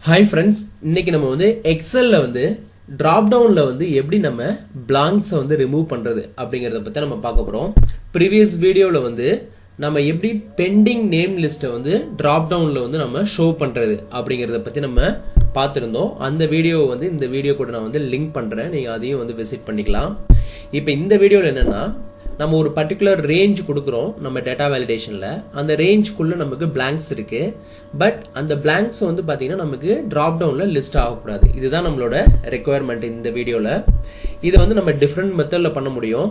Hi friends, இன்னைக்கு நம்ம வந்து எக்ஸல்ல வந்து drop downல வந்து எப்படி நம்ம blanks வந்து ரிமூவ் பண்றது அப்படிங்கறத பத்தி நம்ம பார்க்க போறோம். previous வீடியோல வந்து நம்ம எப்படி பெண்டிங் நேம் லிஸ்ட்டை வந்து drop downல வந்து நம்ம ஷோ பண்றது அப்படிங்கறத பத்தி நம்ம பார்த்திருந்தோம். அந்த வீடியோ வந்து இந்த வீடியோ கூட நான் வந்து லிங்க் பண்றேன். நீங்க அதையும் வந்து விசிட் பண்ணிக்கலாம். இப்போ இந்த வீடியோல என்னன்னா நம்ம ஒரு பர்టిక్యులர் ரேஞ்ச் கொடுக்கிறோம் நம்ம டேட்டா வேலிடேஷன்ல. அந்த ரேஞ்ச்க்குள்ள நமக்கு blanks இருக்கு. பட் அந்த blanks வந்து பாத்தீங்கன்னா நமக்கு drop downல லிஸ்ட் ஆக கூடாது. இதுதான் நம்மளோட ரெக்குயர்மென்ட் இந்த வீடியோல. இத வந்து நம்ம டிஃபரண்ட் மெத்தட்ல பண்ண முடியும்.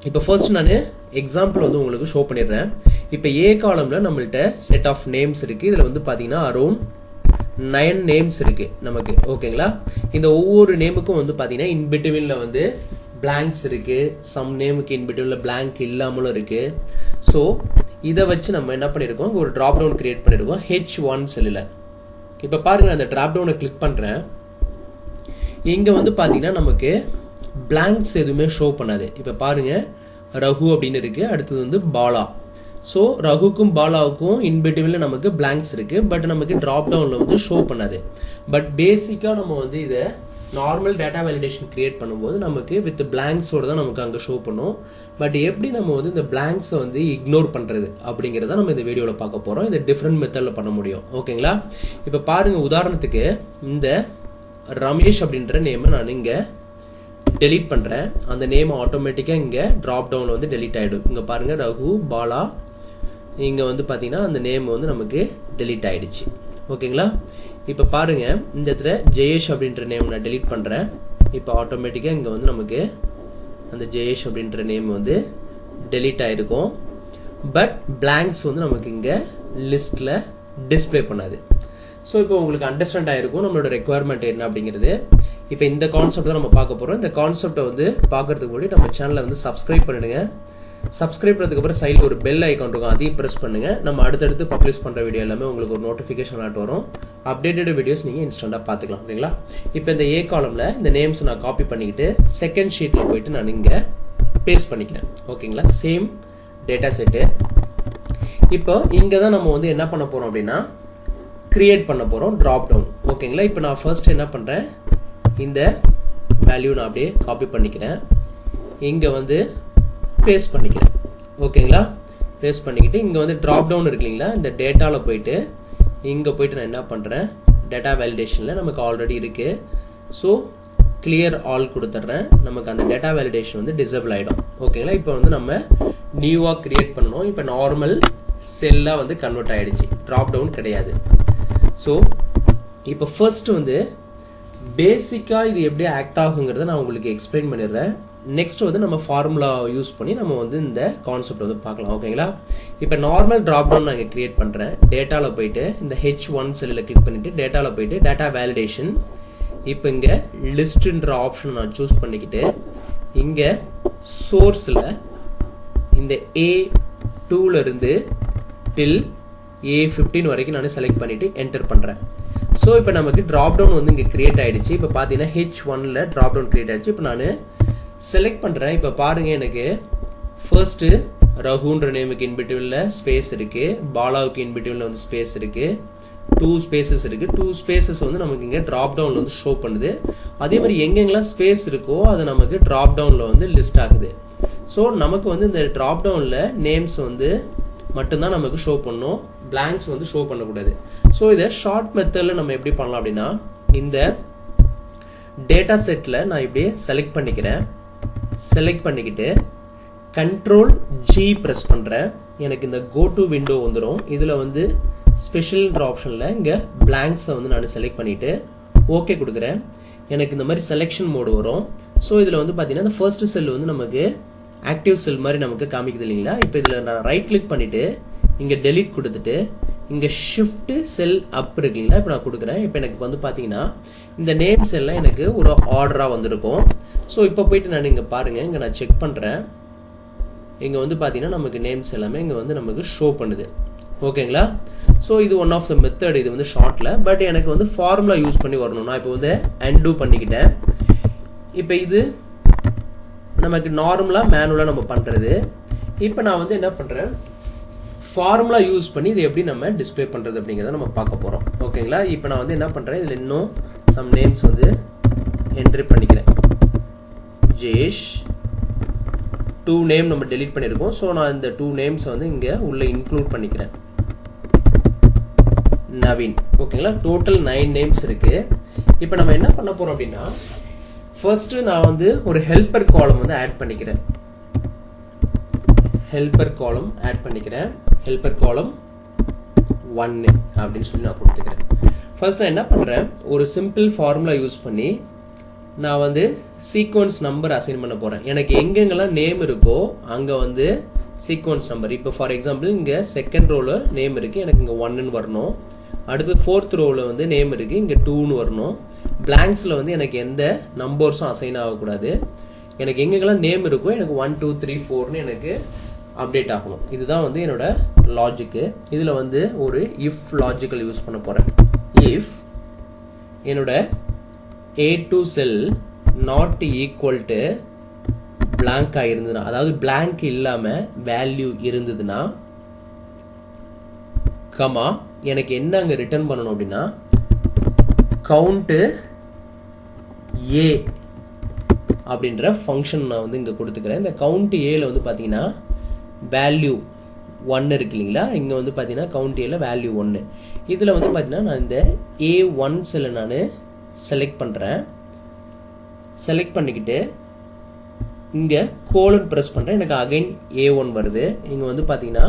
இப்போ ஃபர்ஸ்ட் நான் எக்ஸாம்பிள் வந்து உங்களுக்கு ஷோ பண்ணிடுறேன். இப்போ A காலம்ல நம்மள்ட்ட செட் ஆஃப் நேம்ஸ் இருக்கு. இதுல வந்து பாத்தீங்கன்னா அரௌண்ட் 9 நேம்ஸ் இருக்கு நமக்கு. ஓகேங்களா? இந்த ஒவ்வொரு நேமுக்கும் வந்து பாத்தீங்கன்னா இன் பிட்வீன்ல வந்து blanks இருக்கு. சம் நேமுக்கு இன் பிட்வீன்ல blank இல்லாமலும் இருக்கு. சோ இத வச்சு நம்ம என்ன பண்ணிருக்கோம், ஒரு drop down கிரியேட் பண்ணிருக்கோம் H1 செல்லுல. இப்போ பாருங்க, அந்த drop down கிளிக் பண்றேன். இங்க வந்து பாத்தீங்கன்னா நமக்கு blanks எதுவுமே ஷோ பண்ணாது. இப்போ பாருங்க, ரகு அப்படின்னு இருக்கு. அடுத்து வந்து பாலா. சோ ரகுக்கும் பாலாவுக்கும் இன் பிட்வீன்ல நமக்கு blanks இருக்கு. பட் நமக்கு drop downல வந்து ஷோ பண்ணாது. பட் பேசிக்கா நம்ம வந்து இத நார்மல் டேட்டா வேலிடேஷன் கிரியேட் பண்ணும்போது நமக்கு வித் blanks-ஓட தான் நமக்கு அங்க ஷோ பண்ணும். பட் எப்படி நம்ம வந்து இந்த blanks-ஐ வந்து இக்னோர் பண்றது அப்படிங்கறத நம்ம இந்த வீடியோல பார்க்க போறோம். இது டிஃபரண்ட் மெத்தட்ல பண்ண முடியும். ஓகேங்களா? இப்போ பாருங்க, உதாரணத்துக்கு இந்த ரமேஷ் அப்படின்ற நேமை நான் இங்க டெலீட் பண்றேன். அந்த நேம் ஆட்டோமேட்டிக்கா இங்க டிராப் டவுன்ல வந்து டெலீட் ஆயிடும். இங்க பாருங்க, ரகு பாலா. இங்க வந்து பாத்தீங்கன்னா அந்த நேம் வந்து நமக்கு டெலீட் ஆயிடுச்சு. ஓகேங்களா? இப்போ பாருங்க, இந்த இடத்துல ஜெயேஷ் அப்படின்ற நேம் நான் டெலீட் பண்றேன். இப்போ ஆட்டோமேட்டிக்கா இங்க வந்து நமக்கு அந்த ஜெயேஷ் அப்படின்ற நேம் வந்து டெலீட் ஆயிருக்கும். பட் blanks வந்து நமக்கு இங்க லிஸ்ட்ல டிஸ்ப்ளே பண்ணாது. ஸோ இப்போ உங்களுக்கு அண்டர்ஸ்டாண்ட் ஆயிருக்கும் நம்மளோட ரெக்குயர்மெண்ட் என்ன அப்படிங்கிறது. இப்போ இந்த கான்செப்ட் தான் நம்ம பார்க்க போறோம். இந்த கான்செப்டை வந்து பார்க்கறதுக்கு முன்னாடி நம்ம சேனலை வந்து சப்ஸ்கிரைப் பண்ணிடுங்க. சப்ஸ்கிரைப் பண்ணதுக்கு அப்புறம் சைடில் ஒரு பெல் ஐகான் இருக்கும், அதையும் ப்ரெஸ் பண்ணுங்க. நம்ம அடுத்தடுத்து பப்ளிஷ் பண்ற வீடியோ எல்லாமே உங்களுக்கு ஒரு நோட்டிஃபிகேஷன் ஆட் வரும். அப்டேட்டட் வீடியோஸ் நீங்க இன்ஸ்டன்டா பார்த்துக்கலாம். ஓகேங்களா? இப்போ இந்த A காலம்ல இந்த நேம்ஸ் நான் காப்பி பண்ணிக்கிட்டு செகண்ட் ஷீட்ல போயிட்டு நான் இங்க பேஸ்ட் பண்ணிக்கிறேன். ஓகேங்களா? Same data set. இப்போ இங்க தான் நம்ம வந்து என்ன பண்ண போறோம் அப்படின்னா கிரியேட் பண்ண போறோம் drop down. ஓகேங்களா? இப்போ நான் ஃபர்ஸ்ட் என்ன பண்றேன், இந்த வேல்யூ நான் அப்படியே காப்பி பண்ணிக்கிறேன். இங்க வந்து பேஸ்ட் பண்ணிக்கிறேன். ஓகேங்களா? பேஸ்ட் பண்ணிக்கிட்டு இங்க வந்து drop down இருக்கு இல்லைங்களா, இந்த டேட்டால போயிட்டு இங்க போயிட்டு நான் என்ன பண்றேன், டேட்டா வேலிடேஷன்ல நமக்கு ஆல்ரெடி இருக்கு. ஸோ கிளியர் ஆல் கொடுத்துட்றேன். நமக்கு அந்த டேட்டா வேலிடேஷன் வந்து டிசேபிள் ஆயிடும். ஓகேங்களா? இப்போ வந்து நம்ம நியூவா கிரியேட் பண்ணணும். இப்போ நார்மல் செல்லா வந்து கன்வெர்ட் ஆயிடுச்சு, டிராப் டவுன் கிடையாது. ஸோ இப்போ ஃபர்ஸ்ட் வந்து பேசிக்கா இது எப்படி ஆக்ட் ஆகுங்கிறத நான் உங்களுக்கு எக்ஸ்பிளைன் பண்ணிடுறேன். நெக்ஸ்ட் வந்து நம்ம ஃபார்முலா யூஸ் பண்ணி நம்ம வந்து இந்த கான்செப்ட் வந்து பார்க்கலாம். ஓகேங்களா? இப்போ நார்மல் டிராப் டவுன் நான் இங்கே கிரியேட் பண்ணுறேன். டேட்டாவில் போயிட்டு இந்த H1 செல்லில் கிளிக் பண்ணிட்டு டேட்டாவில் போயிட்டு டேட்டா வேலிடேஷன். இப்போ இங்கே லிஸ்ட்ன்ற ஆப்ஷன் நான் சூஸ் பண்ணிக்கிட்டு இங்கே சோர்ஸில் இந்த A2ல இருந்து டில் A15 வரைக்கும் நான் செலக்ட் பண்ணிட்டு என்டர் பண்ணுறேன். ஸோ இப்போ நமக்கு டிராப் டவுன் வந்து இங்கே கிரியேட் ஆயிடுச்சு. இப்போ பார்த்தீங்கன்னா H1ல டிராப் டவுன் கிரியேட் ஆயிடுச்சு. இப்போ நான் செலக்ட் பண்றேன். இப்போ பாருங்க, எனக்கு ஃபர்ஸ்ட் ரகுன்ற நேமுக்கு இன் பிட்வீன்ல ஸ்பேஸ் இருக்கு, பாலாவுக்கு இன் பிட்வீன்ல வந்து ஸ்பேஸ் இருக்கு, 2 ஸ்பேசஸ் இருக்கு. 2 ஸ்பேசஸ் வந்து நமக்கு இங்க டிராப் டவுன்ல வந்து ஷோ பண்ணுது. அதே மாதிரி எங்கெங்கெல்லாம் ஸ்பேஸ் இருக்கோ அது நமக்கு டிராப் டவுன்ல வந்து லிஸ்ட் ஆகுது. ஸோ நமக்கு வந்து இந்த டிராப் டவுன்ல நேம்ஸ் வந்து மட்டும்தான் நமக்கு ஷோ பண்ணும், blanks வந்து ஷோ பண்ணக்கூடாது. ஸோ இதை ஷார்ட் மெத்தட்ல நம்ம எப்படி பண்ணலாம் அப்படின்னா, இந்த டேட்டா செட்ல நான் இப்படியே செலக்ட் பண்ணிக்கிறேன். செலக்ட் பண்ணிக்கிட்டு கண்ட்ரோல் G பிரஸ் பண்றேன். எனக்கு இந்த கோ டு விண்டோ வந்துடும். இதுல வந்து ஸ்பெஷல்ன்ற ஆப்ஷன்ல இங்க blanks-ஐ வந்து நான் செலக்ட் பண்ணிட்டு ஓகே கொடுக்குறேன். எனக்கு இந்த மாதிரி செலெக்ஷன் மோடு வரும். ஸோ இதுல வந்து பாத்தீங்கன்னா இந்த ஃபர்ஸ்ட் செல் வந்து நமக்கு ஆக்டிவ் செல் மாதிரி நமக்கு காமிக்குது இல்லைங்களா. இப்போ இதுல நான் ரைட் கிளிக் பண்ணிட்டு இங்க டெலீட் கொடுத்துட்டு இங்க ஷிஃப்ட் செல் அப் இருக்குங்களா, இப்போ நான் கொடுக்குறேன். இப்போ எனக்கு வந்து பாத்தீங்கன்னா இந்த நேம்ஸ் எல்லாம் எனக்கு ஒரு ஆர்டரா வந்திருக்கும். ஸோ இப்போ போயிட்டு நான் இங்க பாருங்க, இங்க நான் செக் பண்றேன். இங்க வந்து பாத்தீங்கன்னா நமக்கு நேம்ஸ் எல்லாமே இங்க வந்து நமக்கு ஷோ பண்ணுது. ஓகேங்களா? ஸோ இது ஒன் ஆஃப் த மெத்தட். இது வந்து ஷார்ட்ல. பட் எனக்கு வந்து ஃபார்முலா யூஸ் பண்ணி வரணும். நான் இப்போ வந்து அன்டூ பண்ணிக்கிட்டேன். இப்போ இது நமக்கு நார்மலா மேனுவலா நம்ம பண்றது. இப்போ நான் வந்து என்ன பண்றேன், ஃபார்முலா யூஸ் பண்ணி இதை எப்படி நம்ம டிஸ்பிளே பண்ணுறது அப்படிங்கிறத நம்ம பார்க்க போகிறோம். ஓகேங்களா? இப்போ நான் வந்து என்ன பண்ணுறேன், இதில் இன்னும் சம் நேம்ஸ் வந்து என்ட்ரி பண்ணிக்கிறேன். ஜேஷ் 2 நேம் நம்ம டெலீட் பண்ணியிருக்கோம். ஸோ நான் இந்த 2 நேம்ஸ் வந்து இங்கே உள்ளே இன்க்ளூட் பண்ணிக்கிறேன். நவீன். ஓகேங்களா? டோட்டல் 9 நேம்ஸ் இருக்குது. இப்போ நம்ம என்ன பண்ண போகிறோம் அப்படின்னா, ஃபர்ஸ்ட்டு நான் வந்து ஒரு ஹெல்பர் காலம் வந்து ஆட் பண்ணிக்கிறேன். ஹெல்பர் காலம் ஆட் பண்ணிக்கிறேன். ஹெல்பர் காலம் 1 அப்படின்னு சொல்லி நான் கொடுத்துக்கிறேன். ஃபர்ஸ்ட் நான் என்ன பண்ணுறேன், ஒரு சிம்பிள் ஃபார்முலா யூஸ் பண்ணி நான் வந்து சீக்வன்ஸ் நம்பர் அசைன் பண்ண போகிறேன். எனக்கு எங்கெங்கெல்லாம் நேம் இருக்கோ அங்கே வந்து சீக்வன்ஸ் நம்பர். இப்போ ஃபார் எக்ஸாம்பிள் இங்கே செகண்ட் ரோவில் நேம் இருக்குது, எனக்கு இங்கே 1ன்னு வரணும். அடுத்து 4th ரோவில் வந்து நேம் இருக்குது, இங்கே 2ன்னு வரணும். பிளாங்க்ஸில் வந்து எனக்கு எந்த நம்பர்ஸும் அசைன் ஆகக்கூடாது. எனக்கு எங்கெங்கெல்லாம் நேம் இருக்கோ எனக்கு 1 2 3 4ன்னு எனக்கு அப்டேட் ஆகணும். இதுதான் வந்து என்னோட லாஜிக்கு. இதில் வந்து ஒரு இஃப் லாஜிக்கல் யூஸ் பண்ண போகிறேன். இஃப் என்னோட A2 cell not equal to பிளாங்காக இருந்ததுன்னா, அதாவது பிளாங்க் இல்லாமல் வேல்யூ இருந்ததுன்னா, கமா எனக்கு என்ன அங்கே ரிட்டர்ன் பண்ணணும் அப்படின்னா, கவுண்ட்டு ஏ அப்படின்ற ஃபங்க்ஷன் நான் வந்து இங்கே கொடுத்துக்கிறேன். இந்த கவுண்ட் ஏல வந்து பார்த்தீங்கன்னா வேல்யூ 1 இருக்கு இல்லைங்களா, இங்கே வந்து பார்த்தீங்கன்னா கவுண்ட் ஏல வேல்யூ 1. இதில் வந்து பார்த்தீங்கன்னா நான் இந்த A1 செல்லை நான் செலக்ட் பண்ணுறேன். செலக்ட் பண்ணிக்கிட்டு இங்கே கோலன் ப்ரெஸ் பண்ணுறேன். எனக்கு அகைன் A1 வருது. இங்கே வந்து பார்த்தீங்கன்னா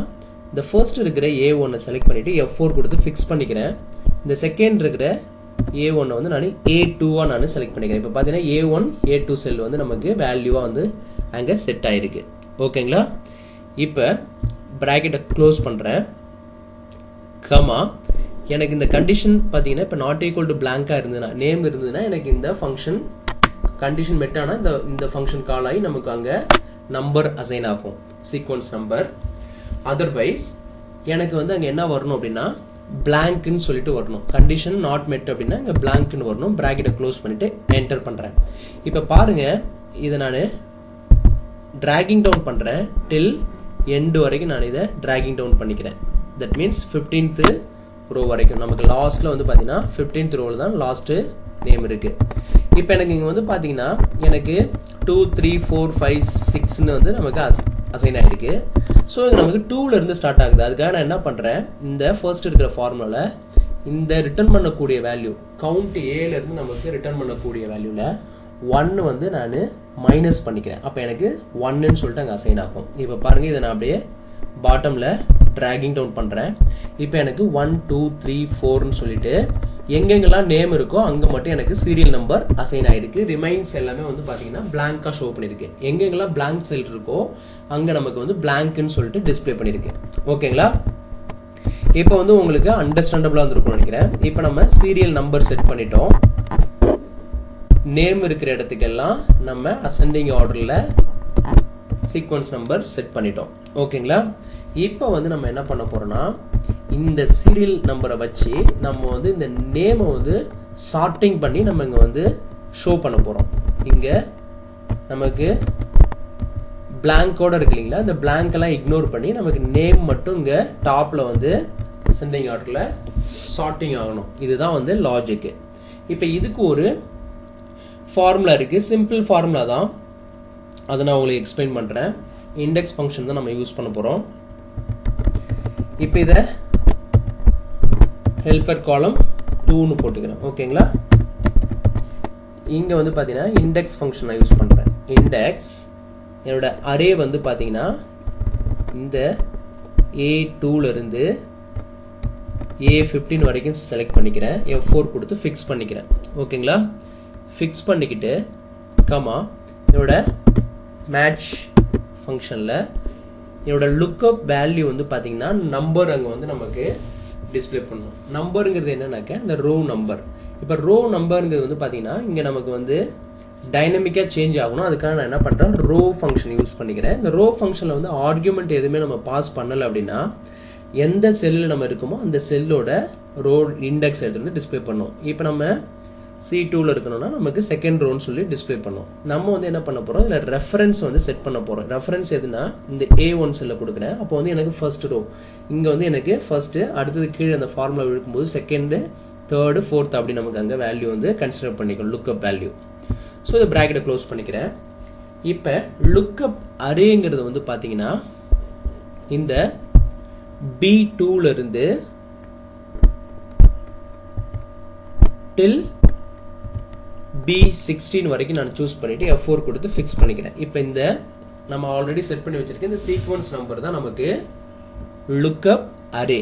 இந்த ஃபர்ஸ்ட் இருக்கிற A1 செலக்ட் பண்ணிவிட்டு F4 கொடுத்து ஃபிக்ஸ் பண்ணிக்கிறேன். இந்த செகண்ட் இருக்கிற A1 வந்து நான் A2 நான் செலக்ட் பண்ணிக்கிறேன். இப்போ பார்த்தீங்கன்னா A1 A2 செல் வந்து நமக்கு வேல்யூவாக வந்து அங்கே செட் ஆகிருக்கு. ஓகேங்களா? இப்போ ப்ராக்கெட்டை க்ளோஸ் பண்ணுறேன். கமா எனக்கு இந்த கண்டிஷன் பார்த்தீங்கன்னா இப்போ நாட் ஈக்குவல் டு பிளாங்காக இருந்ததுன்னா, நேம் இருந்ததுன்னா எனக்கு இந்த ஃபங்க்ஷன் கண்டிஷன் மெட்டானா இந்த ஃபங்க்ஷன் கால் ஆகி நமக்கு அங்கே நம்பர் அசைன் ஆகும், சீக்வன்ஸ் நம்பர். அதர்வைஸ் எனக்கு வந்து அங்கே என்ன வரணும் அப்படின்னா பிளாங்க்னு சொல்லிட்டு வரணும். கண்டிஷன் நாட் மெட் அப்படின்னா இங்கே பிளாங்க்னு வரணும். ப்ராக்கெட்டை க்ளோஸ் பண்ணிவிட்டு என்டர் பண்ணுறேன். இப்போ பாருங்கள், இதை நான் ட்ராகிங் டவுன் பண்ணுறேன். டில் எண்டு வரைக்கும் நான் இதை ட்ராகிங் டவுன் பண்ணிக்கிறேன். தட் மீன்ஸ் 15th ரோ வரைக்கும். நமக்கு லாஸ்ட்டில் வந்து பார்த்தீங்கன்னா 15th ரோவில் தான் லாஸ்ட்டு நேம் இருக்குது. இப்போ எனக்கு இங்கே வந்து பார்த்தீங்கன்னா எனக்கு 2 3 4 5 6ன்னு வந்து நமக்கு அசைன் ஆகிருக்கு. ஸோ இது நமக்கு 2லேருந்து ஸ்டார்ட் ஆகுது. அதுக்காக நான் என்ன பண்ணுறேன், இந்த ஃபர்ஸ்ட் இருக்கிற ஃபார்முலாவில் இந்த ரிட்டர்ன் பண்ணக்கூடிய வேல்யூ கவுண்ட் ஏலேருந்து நமக்கு ரிட்டர்ன் பண்ணக்கூடிய வேல்யூவில் 1 வந்து நான் மைனஸ் பண்ணிக்கிறேன். அப்போ எனக்கு 1ன்னு சொல்லிட்டு அங்கே அசைன் ஆகும். இப்போ பாருங்கள், இதை நான் அப்படியே பாட்டமில் ட்ராகிங் டவுன் பண்ணுறேன். இப்போ எனக்கு 1 2 3 4ன்னு சொல்லிட்டு எங்கெங்கெல்லாம் நேம் இருக்கோ அங்கே மட்டும் எனக்கு சீரியல் நம்பர் அசைன் ஆகிருக்கு. ரிமைன்ஸ் எல்லாமே வந்து பார்த்தீங்கன்னா பிளாங்காக ஷோ பண்ணியிருக்கு. எங்கெங்கெல்லாம் பிளாங்க் செல் இருக்கோ அங்கே நமக்கு வந்து பிளாங்க்னு சொல்லிட்டு டிஸ்பிளே பண்ணியிருக்கு. ஓகேங்களா? இப்போ வந்து உங்களுக்கு அண்டர்ஸ்டாண்டபிளாக வந்துருக்கும்னு நினைக்கிறேன். இப்போ நம்ம சீரியல் நம்பர் செட் பண்ணிட்டோம். நேம் இருக்கிற இடத்துக்கெல்லாம் நம்ம அசெண்டிங் ஆர்டரில் சீக்வன்ஸ் நம்பர் செட் பண்ணிட்டோம். ஓகேங்களா? இப்போ வந்து நம்ம என்ன பண்ண போகிறோம்னா, இந்த சீரியல் நம்பரை வச்சு நம்ம வந்து இந்த நேமை வந்து சார்ட்டிங் பண்ணி நம்ம இங்கே வந்து ஷோ பண்ண போகிறோம். இங்கே நமக்கு பிளாங்கோட இருக்கு இல்லைங்களா, இந்த பிளாங்கெல்லாம் இக்னோர் பண்ணி நமக்கு நேம் மட்டும் இங்கே டாப்பில் வந்து அசெண்டிங் ஆர்டரில் சார்ட்டிங் ஆகணும். இதுதான் வந்து லாஜிக்கு. இப்போ இதுக்கு ஒரு ஃபார்முலா இருக்குது. சிம்பிள் ஃபார்முலா தான், அதை நான் உங்களுக்கு எக்ஸ்பிளைன் பண்ணுறேன். இண்டெக்ஸ் ஃபங்க்ஷன் தான் நம்ம யூஸ் பண்ண போகிறோம். இப்போ இதை ஹெல்பர் காலம் 2ன்னு போட்டுக்கிறேன். ஓகேங்களா? இங்கே வந்து பார்த்தீங்கன்னா இண்டெக்ஸ் ஃபங்க்ஷன் நான் யூஸ் பண்ணுறேன். இண்டெக்ஸ் என்னோட அரே வந்து பார்த்தீங்கன்னா இந்த A2லேருந்து A15 வரைக்கும் செலக்ட் பண்ணிக்கிறேன். F4 கொடுத்து ஃபிக்ஸ் பண்ணிக்கிறேன். ஓகேங்களா? ஃபிக்ஸ் பண்ணிக்கிட்டு கமா என்னோட மேட்ச் ஃபங்க்ஷனில் என்னோட லுக்கப் வேல்யூ வந்து பார்த்தீங்கன்னா நம்பர் அங்கே வந்து நமக்கு டிஸ்பிளே பண்ணணும். நம்பருங்கிறது என்னன்னாக்க இந்த ரோ நம்பர். இப்போ ரோ நம்பருங்கிறது வந்து பார்த்தீங்கன்னா இங்கே நமக்கு வந்து டைனமிக்காக சேஞ்ச் ஆகணும். அதுக்காக நான் என்ன பண்ணுறேன், ரோ ஃபங்க்ஷன் யூஸ் பண்ணிக்கிறேன். இந்த ரோ ஃபங்க்ஷனில் வந்து ஆர்குமெண்ட் எதுவுமே நம்ம பாஸ் பண்ணலை அப்படின்னா எந்த செல்லில் நம்ம இருக்குமோ அந்த செல்லோட ரோ இண்டெக்ஸ் எடுத்து வந்து டிஸ்பிளே பண்ணும். இப்போ நம்ம C2ல இருக்கணும்னா நமக்கு செகண்ட் ரோன்னு சொல்லி டிஸ்ப்ளே பண்ணும். நம்ம வந்து என்ன பண்ண போகிறோம், இதில் ரெஃபரன்ஸ் வந்து செட் பண்ண போகிறோம். ரெஃபரன்ஸ் எதுனா இந்த A1 செல்ல கொடுக்குறேன். அப்போ வந்து எனக்கு ஃபர்ஸ்ட் ரோ, இங்கே வந்து எனக்கு ஃபர்ஸ்ட்டு, அடுத்தது கீழே அந்த ஃபார்முலா இருக்கும்போது செகண்டு, தேர்டு, ஃபோர்த் அப்படி நமக்கு அங்கே வேல்யூ வந்து கன்சிடர் பண்ணிக்கணும், லுக்அப் வேல்யூ. ஸோ இதை ப்ராக்கெட்டை க்ளோஸ் பண்ணிக்கிறேன். இப்போ லுக்அப் அரேங்கிறது வந்து பார்த்தீங்கன்னா இந்த B2ல இருந்து டில் B16 வரைக்கும் நான் சூஸ் பண்ணிட்டு F4 கொடுத்து ஃபிக்ஸ் பண்ணிக்கிறேன். இப்போ இந்த நம்ம ஆல்ரெடி செட் பண்ணி வச்சிருக்க இந்த சீக்வன்ஸ் நம்பர் தான் நமக்கு லுக்அப் அரே.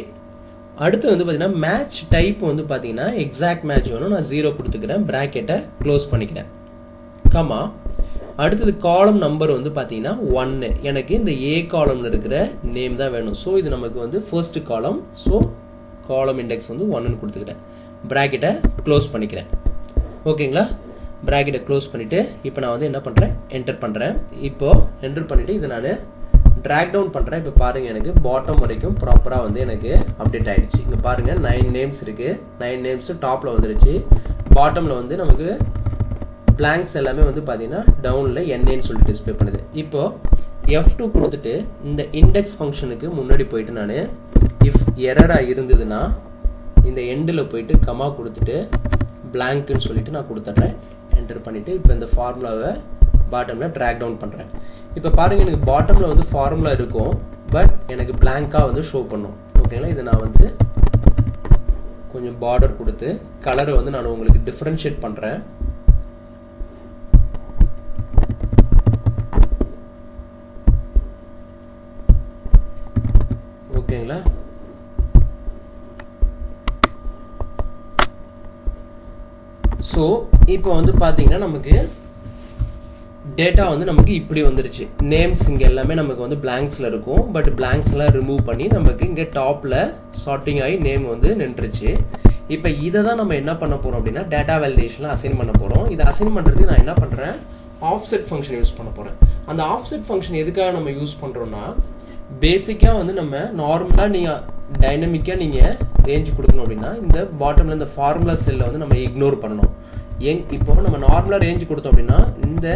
அடுத்து வந்து பார்த்தீங்கன்னா மேட்ச் டைப் வந்து பார்த்தீங்கன்னா எக்ஸாக்ட் மேட்ச் வேணும். நான் 0 கொடுத்துக்கிறேன், ப்ராக்கெட்டை க்ளோஸ் பண்ணிக்கிறேன். கமா அடுத்தது காலம் நம்பர் வந்து பார்த்தீங்கன்னா 1. எனக்கு இந்த A காலம்ல இருக்கிற நேம் தான் வேணும். ஸோ இது நமக்கு வந்து ஃபர்ஸ்ட் காலம். ஸோ காலம் இண்டெக்ஸ் வந்து 1ன்னு கொடுத்துக்கிறேன், ப்ராக்கெட்டை க்ளோஸ் பண்ணிக்கிறேன். ஓகேங்களா, ப்ராக்கெட்டை க்ளோஸ் பண்ணிவிட்டு இப்போ நான் வந்து என்ன பண்ணுறேன், என்டர் பண்ணுறேன். இப்போது என்டர் பண்ணிவிட்டு இதை நான் ட்ராக் டவுன் பண்ணுறேன். இப்போ பாருங்கள், எனக்கு பாட்டம் வரைக்கும் ப்ராப்பராக வந்து எனக்கு அப்டேட் ஆகிடுச்சு. இங்கே பாருங்கள் 9 நேம்ஸ் இருக்குது. 9 நேம்ஸு டாப்பில் வந்துருச்சு. பாட்டமில் வந்து நமக்கு பிளாங்க்ஸ் எல்லாமே வந்து பார்த்தீங்கன்னா டவுனில் NAன்னு சொல்லிட்டு டிஸ்பிளே பண்ணுது. இப்போது F2 கொடுத்துட்டு இந்த இண்டெக்ஸ் ஃபங்க்ஷனுக்கு முன்னாடி போயிட்டு நான் இஃப் எரராக இருந்ததுன்னா இந்த எண்டில் போயிட்டு கமா கொடுத்துட்டு பிளாங்க்னு சொல்லிட்டு நான் கொடுத்துட்றேன். என்டர் பண்ணிவிட்டு இப்போ இந்த ஃபார்முலாவை பாட்டமில் ட்ராக் டவுன் பண்ணுறேன். இப்போ பாருங்கள், எனக்கு பாட்டமில் வந்து ஃபார்முலா இருக்கும், பட் எனக்கு பிளாங்காக வந்து ஷோ பண்ணும். ஓகேங்களா, இதை நான் வந்து கொஞ்சம் பார்டர் கொடுத்து கலரை வந்து நான் உங்களுக்கு டிஃப்ரென்ஷியேட் பண்ணுறேன். ஓகேங்களா, ஸோ இப்போ வந்து பார்த்தீங்கன்னா நமக்கு டேட்டா வந்து நமக்கு இப்படி வந்துருச்சு. நேம்ஸ் இங்கே எல்லாமே நமக்கு வந்து பிளாங்க்ஸில் இருக்கும், பட் பிளாங்க்ஸ்லாம் ரிமூவ் பண்ணி நமக்கு இங்கே டாப்பில் சார்ட்டிங் ஆகி நேம் வந்து நின்றுச்சு. இப்போ இதை தான் நம்ம என்ன பண்ண போகிறோம் அப்படின்னா டேட்டா வேலிடேஷனில் அசைன் பண்ண போகிறோம். இதை அசைன் பண்ணுறதுக்கு நான் என்ன பண்ணுறேன், ஆஃப்செட் ஃபங்க்ஷன் யூஸ் பண்ண போகிறேன். அந்த ஆஃப்செட் ஃபங்க்ஷன் எதுக்காக நம்ம யூஸ் பண்ணுறோன்னா, பேசிக்காக வந்து நம்ம நார்மலாக நீங்கள் டைனமிக்காக நீங்கள் ரேஞ்ச் கொடுக்கணும் அப்படின்னா இந்த பாட்டமில் இந்த ஃபார்முலா செல்லை வந்து நம்ம இக்னோர் பண்ணணும். இப்போ நம்ம நார்மலாக ரேஞ்ச் கொடுத்தோம் அப்படின்னா இந்த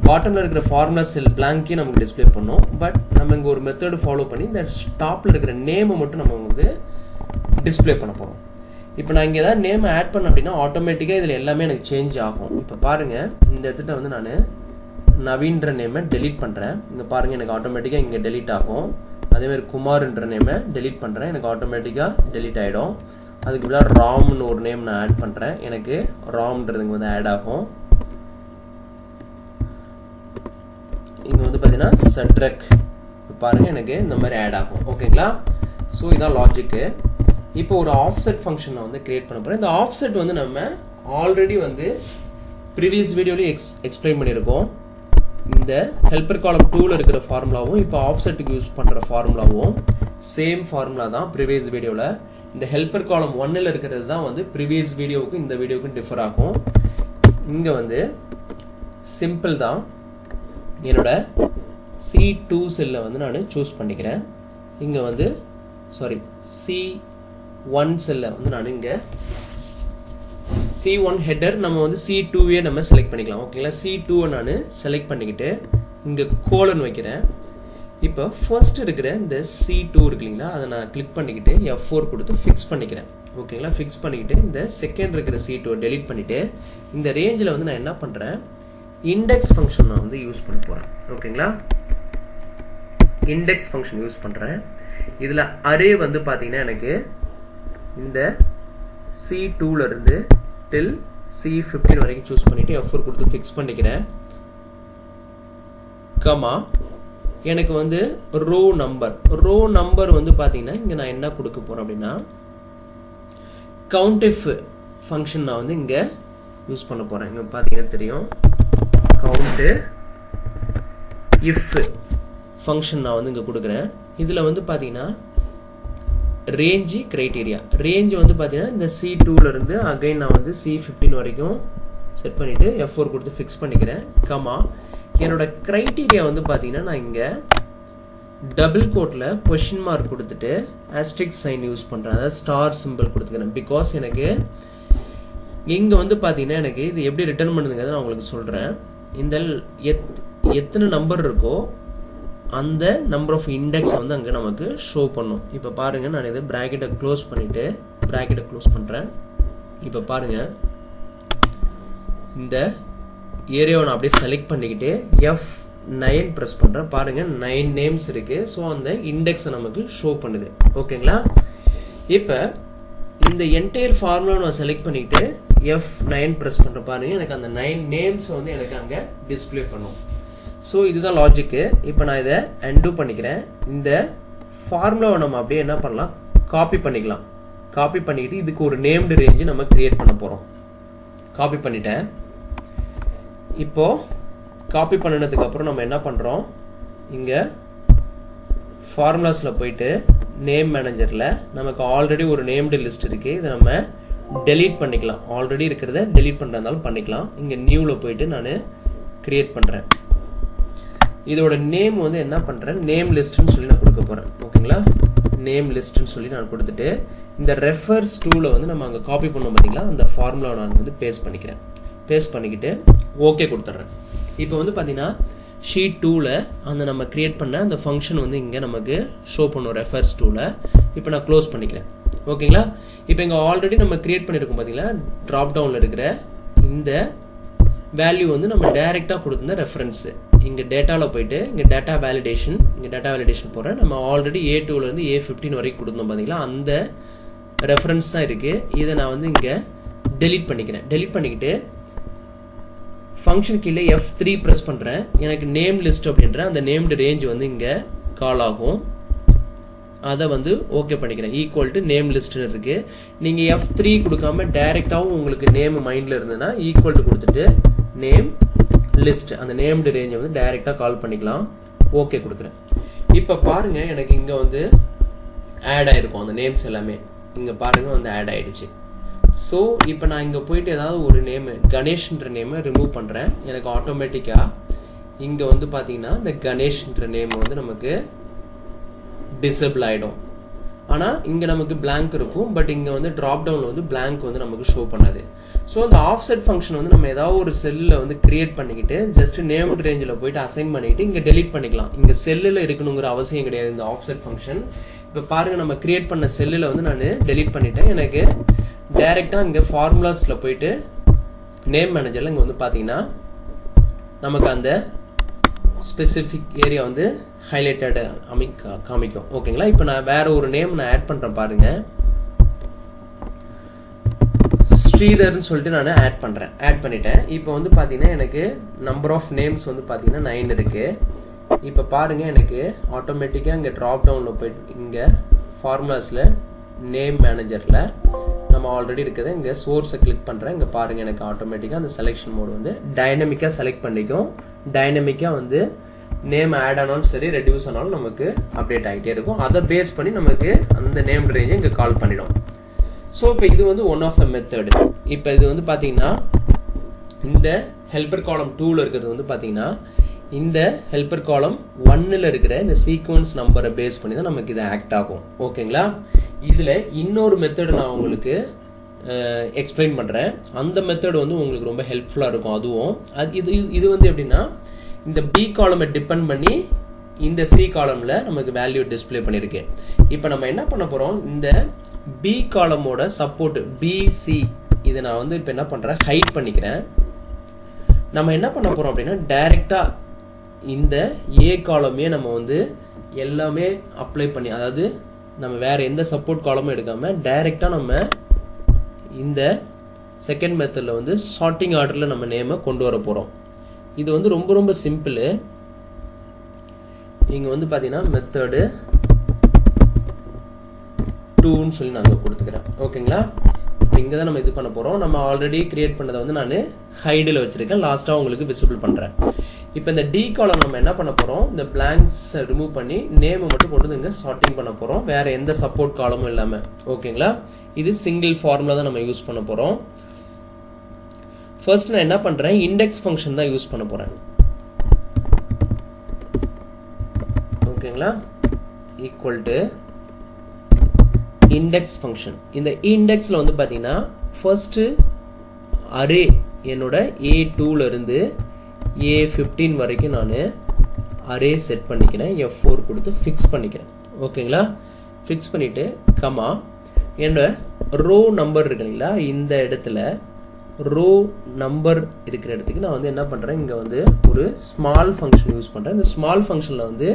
பாட்டமில் இருக்கிற ஃபார்முலா செல் பிளாங்கே நமக்கு டிஸ்பிளே பண்ணோம். பட் நம்ம இங்கே ஒரு மெத்தடு ஃபாலோ பண்ணி இந்த டாப்பில் இருக்கிற நேமை மட்டும் நம்ம வந்து டிஸ்பிளே பண்ண போகிறோம். இப்போ நான் இங்கே ஏதாவது நேம் ஆட் பண்ண அப்படின்னா ஆட்டோமேட்டிக்காக இதில் எல்லாமே எனக்கு சேஞ்ச் ஆகும். இப்போ பாருங்கள், இந்த இடத்துல வந்து நான் நவீன்ற நேமை டெலீட் பண்ணுறேன். இங்கே பாருங்கள், எனக்கு ஆட்டோமேட்டிக்காக இங்கே டெலீட் ஆகும். அதேமாதிரி குமார்ன்ற நேமை டெலீட் பண்ணுறேன், எனக்கு ஆட்டோமேட்டிக்காக டெலீட் ஆகிடும். அதுக்கு பதிலாக ராம்னு ஒரு நேம் நான் ஆட் பண்ணுறேன், எனக்கு ராம்ன்றதுங்க வந்து ஆட் ஆகும். இங்கே வந்து பார்த்தீங்கன்னா சட்ரக் பாருங்கள், எனக்கு இந்த மாதிரி ஆட் ஆகும். ஓகேங்களா, ஸோ இதான் லாஜிக்கு. இப்போ ஒரு ஆஃப்செட் ஃபங்க்ஷன் நான் வந்து கிரியேட் பண்ண போகிறேன். இந்த ஆஃப்செட் வந்து நம்ம ஆல்ரெடி வந்து ப்ரீவியஸ் வீடியோலையும் எக்ஸ்பிளைன் பண்ணியிருக்கோம். இந்த ஹெல்பர் காலம் 2ல இருக்கிற ஃபார்முலாவும் இப்போ ஆஃப்செட்டுக்கு யூஸ் பண்ணுற ஃபார்முலாவும் சேம் ஃபார்முலா தான் ப்ரீவியஸ் வீடியோவில். இந்த ஹெல்பர் காலம் 1ல் இருக்கிறது தான் வந்து ப்ரீவியஸ் வீடியோவுக்கும் இந்த வீடியோவுக்கும் டிஃபர் ஆகும். இங்கே வந்து சிம்பிள் தான். என்னோட C2 செல்லை வந்து நான் சூஸ் பண்ணிக்கிறேன். இங்கே வந்து C1 செல்லை வந்து நான் இங்கே C1 ஹெட்டர் நம்ம வந்து C2வே நம்ம செலக்ட் பண்ணிக்கலாம். ஓகேங்களா, C2வை நான் செலக்ட் பண்ணிக்கிட்டு இங்கே கோலன் வைக்கிறேன். இப்போ ஃபர்ஸ்ட் இருக்கிற இந்த C2 இருக்கு இல்லைங்களா, அதை நான் கிளிக் பண்ணிக்கிட்டு F4 கொடுத்து ஃபிக்ஸ் பண்ணிக்கிறேன். ஓகேங்களா, ஃபிக்ஸ் பண்ணிக்கிட்டு இந்த செகண்ட் இருக்கிற C2வை டெலீட் பண்ணிவிட்டு இந்த ரேஞ்சில் வந்து நான் என்ன பண்ணுறேன், இண்டெக்ஸ் ஃபங்க்ஷன் நான் வந்து யூஸ் பண்ண போகிறேன். ஓகேங்களா, இண்டெக்ஸ் ஃபங்க்ஷன் யூஸ் பண்ணுறேன். இதில் அரே வந்து பார்த்தீங்கன்னா எனக்கு இந்த C2ல இருந்து டில் C15 வரைக்கும் சூஸ் பண்ணிவிட்டு F4 கொடுத்து ஃபிக்ஸ் பண்ணிக்கிறேன். கமா எனக்கு வந்து ரோ நம்பர் வந்து பார்த்தீங்கன்னா இங்கே நான் என்ன கொடுக்க போகிறேன் அப்படின்னா கவுண்டிஃப் ஃபங்க்ஷன் நான் வந்து இங்கே யூஸ் பண்ண போகிறேன். இங்கே பார்த்தீங்கன்னா தெரியும், கவுண்ட் இஃப் ஃபங்க்ஷன் நான் வந்து இங்கே கொடுக்குறேன். இதில் வந்து பார்த்தீங்கன்னா ரேஞ்சு கிரைட்டீரியா, ரேஞ்சு வந்து பார்த்தீங்கன்னா இந்த C2ல இருந்து அகைன் நான் வந்து C15 வரைக்கும் செட் பண்ணிவிட்டு F4 கொடுத்து ஃபிக்ஸ் பண்ணிக்கிறேன். கமா என்னோட கிரைட்டீரியா வந்து பார்த்தீங்கன்னா நான் இங்கே டபுள் கோட்டில் கொஷின் மார்க் கொடுத்துட்டு ஆஸ்ட்ரிக் சைன் யூஸ் பண்ணுறேன், அதாவது ஸ்டார் சிம்பிள் கொடுத்துக்கிறேன். பிகாஸ் எனக்கு இங்கே வந்து பார்த்தீங்கன்னா எனக்கு இது எப்படி ரிட்டர்ன் பண்ணுதுங்கிறத நான் உங்களுக்கு சொல்கிறேன். இந்த எத்தனை நம்பர் இருக்கோ அந்த நம்பர் ஆஃப் இண்டெக்ஸ் வந்து அங்கே நமக்கு ஷோ பண்ணும். இப்போ பாருங்கள், நான் இது ப்ராக்கெட்டை க்ளோஸ் பண்ணிவிட்டு ப்ராக்கெட்டை க்ளோஸ் பண்ணுறேன். இப்போ பாருங்கள், இந்த ஏரியாவை நான் அப்படியே செலக்ட் பண்ணிக்கிட்டு F9 ப்ரெஸ் பண்ணுறேன். பாருங்கள் 9 நேம்ஸ் இருக்குது. ஸோ அந்த இண்டெக்ஸை நமக்கு ஷோ பண்ணுது. ஓகேங்களா? இப்போ இந்த என்டையர் ஃபார்முலா நான் செலக்ட் பண்ணிக்கிட்டு F9 ப்ரெஸ் பண்ணுறேன். பாருங்கள், எனக்கு அந்த 9 நேம்ஸ் வந்து எனக்கு அங்கே டிஸ்பிளே பண்ணும். ஸோ இதுதான் லாஜிக்கு. இப்போ நான் இதை அன்டூ பண்ணிக்கிறேன். இந்த ஃபார்முலாவை நம்ம அப்படியே என்ன பண்ணலாம், காப்பி பண்ணிக்கலாம். காப்பி பண்ணிக்கிட்டு இதுக்கு ஒரு நேம்டு ரேஞ்சு நம்ம கிரியேட் பண்ண போகிறோம். காப்பி பண்ணிட்டேன். இப்போது காப்பி பண்ணினதுக்கப்புறம் நம்ம என்ன பண்ணுறோம், இங்கே ஃபார்முலாஸில் போயிட்டு நேம் மேனேஜரில் நமக்கு ஆல்ரெடி ஒரு நேம்டு லிஸ்ட் இருக்குது. இதை நம்ம டெலீட் பண்ணிக்கலாம். ஆல்ரெடி இருக்கிறத டெலீட் பண்ணுறதாலும் பண்ணிக்கலாம். இங்கே நியூவில் போயிட்டு நான் கிரியேட் பண்ணுறேன். இதோட நேம் வந்து என்ன பண்ணுறேன், நேம் லிஸ்ட்டுன்னு சொல்லி நான் கொடுக்க போகிறேன். ஓகேங்களா? நேம் லிஸ்ட்டுன்னு சொல்லி நான் கொடுத்துட்டு இந்த ரெஃபர்ஸ் டூவில் வந்து நம்ம அங்கே காப்பி பண்ணோம் பார்த்தீங்களா, அந்த ஃபார்முலாவை நான் வந்து பேஸ்ட் பண்ணிக்கிறேன். பேஸ்ட் பண்ணிக்கிட்டு ஓகே கொடுத்துட்றேன். இப்போ வந்து பார்த்தீங்கன்னா ஷீட் 2ல் அந்த நம்ம கிரியேட் பண்ண அந்த ஃபங்க்ஷன் வந்து இங்கே நமக்கு ஷோ பண்ணும் ரெஃபர்ஸ் 2ல். இப்போ நான் க்ளோஸ் பண்ணிக்கிறேன். ஓகேங்களா? இப்போ இங்கே ஆல்ரெடி நம்ம கிரியேட் பண்ணியிருக்கோம் பார்த்தீங்களா, ட்ராப் டவுனில் இருக்கிற இந்த வேல்யூ வந்து நம்ம டைரெக்டாக கொடுத்துருந்த ரெஃபரன்ஸு. இங்கே டேட்டாவில் போயிட்டு இங்கே டேட்டா வேலிடேஷன் போகிறேன். நம்ம ஆல்ரெடி A2லேருந்து A15 வரைக்கும் கொடுத்தோம் பார்த்தீங்களா, அந்த ரெஃபரன்ஸ் தான் இருக்குது. இதை நான் வந்து இங்கே டெலீட் பண்ணிக்கிறேன். டெலீட் பண்ணிக்கிட்டு ஃபங்க்ஷன் கீழே F3 ப்ரெஸ் பண்ணுறேன். எனக்கு நேம் லிஸ்ட் அப்படின்ற அந்த நேம்டு ரேஞ்ச் வந்து இங்கே கால் ஆகும். அதை வந்து ஓகே பண்ணிக்கிறேன். ஈக்குவல் டு நேம் லிஸ்ட்னு இருக்குது. நீங்கள் F3 கொடுக்காம டைரெக்டாகவும் உங்களுக்கு நேம் மைண்டில் இருந்ததுன்னா ஈக்குவல் டு கொடுத்துட்டு நேம் லிஸ்ட் அந்த நேம்டு ரேஞ்சை வந்து டைரெக்டாக கால் பண்ணிக்கலாம். ஓகே கொடுக்குறேன். இப்போ பாருங்கள், எனக்கு இங்கே வந்து ஆட் ஆகிருக்கும் அந்த நேம்ஸ் எல்லாமே. இங்கே பாருங்கள் வந்து ஆட் ஆகிடுச்சு. ஸோ இப்போ நான் இங்கே போயிட்டு ஏதாவது ஒரு நேமு கணேஷ்ன்ற நேமை ரிமூவ் பண்ணுறேன். எனக்கு ஆட்டோமேட்டிக்காக இங்கே வந்து பார்த்தீங்கன்னா இந்த கணேஷ்ன்ற நேம் வந்து நமக்கு டிசேபிள் ஆகிடும். ஆனால் இங்கே நமக்கு பிளாங்க் இருக்கும். பட் இங்கே வந்து ட்ராப் டவுனில் வந்து பிளாங்க் வந்து நமக்கு ஷோ பண்ணாது. ஸோ அந்த ஆஃப்செட் ஃபங்க்ஷன் வந்து நம்ம ஏதாவது ஒரு செல்லில் வந்து கிரியேட் பண்ணிக்கிட்டு ஜஸ்ட் நேம் ரேஞ்சில் போயிட்டு அசைன் பண்ணிக்கிட்டு இங்கே டெலீட் பண்ணிக்கலாம். இங்கே செல்லில் இருக்கணுங்கிற அவசியம் கிடையாது இந்த ஆஃப்செட் ஃபங்க்ஷன். இப்போ பாருங்கள், நம்ம கிரியேட் பண்ண செல்லில் வந்து நான் டெலீட் பண்ணிட்டேன். எனக்கு டைரெக்டாக இங்கே ஃபார்முலாஸில் போயிட்டு நேம் மேனேஜரில் இங்கே வந்து பார்த்தீங்கன்னா நமக்கு அந்த ஸ்பெசிஃபிக் ஏரியா வந்து ஹைலைட்டட் காமிக்கும். ஓகேங்களா? இப்போ நான் வேற ஒரு நேம் நான் ஆட் பண்ணுறேன். பாருங்கள், ஸ்ரீதர்னு சொல்லிட்டு நான் ஆட் பண்ணுறேன். ஆட் பண்ணிட்டேன். இப்போ வந்து பார்த்தீங்கன்னா எனக்கு நம்பர் ஆஃப் நேம்ஸ் வந்து பார்த்தீங்கன்னா 9 இருக்குது. இப்போ பாருங்கள், எனக்கு ஆட்டோமேட்டிக்காக இங்கே ட்ராப் டவுனில் போயிட்டு இங்கே ஃபார்முலாஸில் நேம் மேனேஜரில் நம்ம ஆல்ரெடி இருக்கிறத இங்கே சோர்ஸை கிளிக் பண்ணுறேன். இங்கே பாருங்கள், எனக்கு ஆட்டோமேட்டிக்காக அந்த செலெக்ஷன் மோடு வந்து டைனமிக்காக செலக்ட் பண்ணிக்கும். டைனமிக்காக வந்து நேம் ஆட் ஆனாலும் சரி ரெடியூஸ் ஆனாலும் நமக்கு அப்டேட் ஆகிட்டே இருக்கும். அதை பேஸ் பண்ணி நமக்கு அந்த நேம் ரேஞ்சை இங்கே கால் பண்ணிடும். ஸோ இப்போ இது வந்து ஒன் ஆஃப் த மெத்தடு. இப்போ இது வந்து பார்த்தீங்கன்னா இந்த ஹெல்பர் காலம் 2ல் இருக்கிறது வந்து பார்த்தீங்கன்னா இந்த ஹெல்பர் காலம் 1ல் இருக்கிற இந்த சீக்வன்ஸ் நம்பரை பேஸ் பண்ணி தான் நமக்கு இது ஆக்ட் ஆகும். ஓகேங்களா? இதில் இன்னொரு மெத்தடு நான் உங்களுக்கு எக்ஸ்பிளைன் பண்ணுறேன். அந்த மெத்தடு வந்து உங்களுக்கு ரொம்ப ஹெல்ப்ஃபுல்லாக இருக்கும். அதுவும் இது வந்து எப்படின்னா இந்த பி காலமை டிபெண்ட் பண்ணி இந்த சி காலமில் நமக்கு வேல்யூ டிஸ்பிளே பண்ணியிருக்கு. இப்போ நம்ம என்ன பண்ண போகிறோம், இந்த பி காலமோட சப்போர்ட் பிசி இதை நான் வந்து இப்போ என்ன பண்ணுறேன், ஹைட் பண்ணிக்கிறேன். நம்ம என்ன பண்ண போகிறோம் அப்படின்னா டைரெக்டாக இந்த ஏ காலமே நம்ம வந்து எல்லாமே அப்ளை பண்ணி, அதாவது நம்ம வேறு எந்த சப்போர்ட் காலமும் எடுக்காமல் டைரெக்டாக நம்ம இந்த செகண்ட் மெத்தடில் வந்து சார்ட்டிங் ஆர்டரில் நம்ம நேமை கொண்டு வர போகிறோம். இது வந்து ரொம்ப ரொம்ப சிம்பிள். இங்கே வந்து பார்த்தீங்கன்னா மெத்தடு 2ன்னு சொல்லி நான் கொடுத்துக்கிறேன். ஓகேங்களா? இப்போ இங்கே தான் நம்ம இது பண்ண போகிறோம். நம்ம ஆல்ரெடி கிரியேட் பண்ணதை வந்து நான் ஹைடில் வச்சுருக்கேன். லாஸ்ட்டாக உங்களுக்கு விசிபிள் பண்ணுறேன். இப்போ இந்த டி காலம் நம்ம என்ன பண்ண போகிறோம், இந்த பிளாங்க்ஸை ரிமூவ் பண்ணி நேமை மட்டும் கொண்டு வந்து இங்கே சார்ட்டிங் பண்ண போகிறோம், வேறு எந்த சப்போர்ட் காலமும் இல்லாமல். ஓகேங்களா? இது சிங்கிள் ஃபார்முலா தான் நம்ம யூஸ் பண்ண போகிறோம். ஃபர்ஸ்ட் நான் என்ன பண்ணுறேன், இண்டெக்ஸ் ஃபங்க்ஷன் தான் யூஸ் பண்ண போகிறேன். ஓகேங்களா? Equal to index function. இந்த இண்டெக்ஸில் வந்து பார்த்தீங்கன்னா ஃபர்ஸ்ட்டு அரே என்னோட A2ல இருந்து A15 வரைக்கும் நான் அரே செட் பண்ணிக்கிறேன். F4 கொடுத்து ஃபிக்ஸ் பண்ணிக்கிறேன். ஓகேங்களா? ஃபிக்ஸ் பண்ணிட்டு கமா என்னோட ரோ நம்பர் இருக்கு இல்லைங்களா, இந்த இடத்துல ரோ நம்பர் இருக்கிற இடத்துக்கு நான் வந்து என்ன பண்ணுறேன், இங்கே வந்து ஒரு ஸ்மால் ஃபங்க்ஷன் யூஸ் பண்ணுறேன். இந்த ஸ்மால் ஃபங்க்ஷனில் வந்து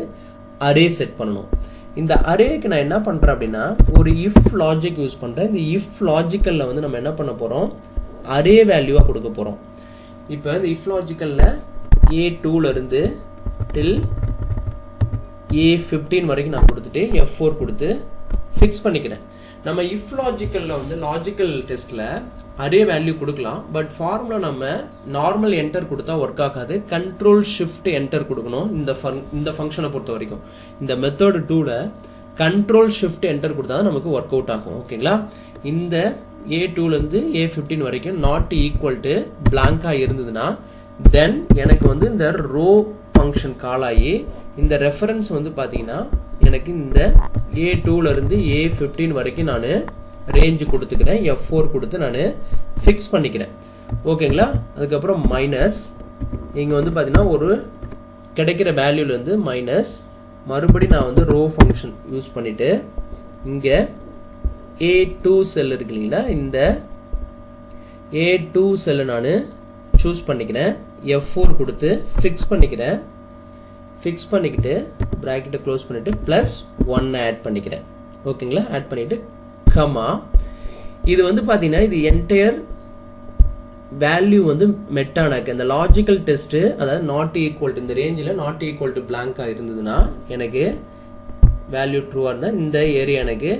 அரே செட் பண்ணணும். இந்த அரேக்கு நான் என்ன பண்ணுறேன் அப்படின்னா ஒரு இஃப் லாஜிக் யூஸ் பண்ணுறேன். இந்த இஃப் லாஜிக்கலில் வந்து நம்ம என்ன பண்ண போகிறோம், அரே வேல்யூவாக கொடுக்க போகிறோம். இப்போ இந்த இஃப் லாஜிக்கலில் A2ல இருந்து டில் A15 வரைக்கும் நான் கொடுத்துட்டு F4 கொடுத்து ஃபிக்ஸ் பண்ணிக்கிறேன். நம்ம இஃப் லாஜிக்கலில் வந்து லாஜிக்கல் டெஸ்ட்டில் அரே வேல்யூ கொடுக்கலாம். பட் ஃபார்முலா நம்ம நார்மல் என்டர் கொடுத்தா ஒர்க் ஆகாது. கண்ட்ரோல் ஷிஃப்ட் என்டர் கொடுக்கணும். இந்த ஃபங்க்ஷனை பொறுத்த வரைக்கும் இந்த மெத்தட் 2ல கண்ட்ரோல் ஷிஃப்ட் என்டர் கொடுத்தா தான் நமக்கு ஒர்க் அவுட் ஆகும். ஓகேங்களா? இந்த A2ல இருந்து A15 வரைக்கும் நாட் ஈக்குவல் டு பிளாங்கா இருந்ததுன்னா தென் எனக்கு வந்து இந்த ரோ ஃபங்க்ஷன் கால் ஆகி இந்த ரெஃபரன்ஸ் வந்து பார்த்தீங்கன்னா எனக்கு இந்த A2ல இருந்து A15 வரைக்கும் நான் ரேஞ்சு கொடுத்துக்கிறேன். F4 கொடுத்து நான் ஃபிக்ஸ் பண்ணிக்கிறேன். ஓகேங்களா? அதுக்கப்புறம் மைனஸ் இங்கே வந்து பார்த்தீங்கன்னா ஒரு கிடைக்கிற வேல்யூலேருந்து மைனஸ் மறுபடி நான் வந்து ரோ ஃபங்க்ஷன் யூஸ் பண்ணிவிட்டு இங்கே A2 செல் இருக்கு இல்லைங்களா, இந்த A2 செல்லை நான் சூஸ் பண்ணிக்கிறேன். F4 கொடுத்து ஃபிக்ஸ் பண்ணிக்கிறேன். ஃபிக்ஸ் பண்ணிக்கிட்டு ப்ராக்கெட்டை க்ளோஸ் பண்ணிவிட்டு +1 ஆட் பண்ணிக்கிறேன். ஓகேங்களா? ஆட் பண்ணிவிட்டு கமா இது வந்து பார்த்தீங்கன்னா இது என்டையர் வேல்யூ வந்து மெட்டானாக்கு இந்த லாஜிக்கல் டெஸ்ட்டு, அதாவது நாட் ஈக்குவல் டு இந்த ரேஞ்சில் நாட் ஈக்குவல் டு பிளாங்காக இருந்ததுன்னா எனக்கு வேல்யூ ட்ரூவாக இருந்தால் இந்த ஏரியா எனக்கு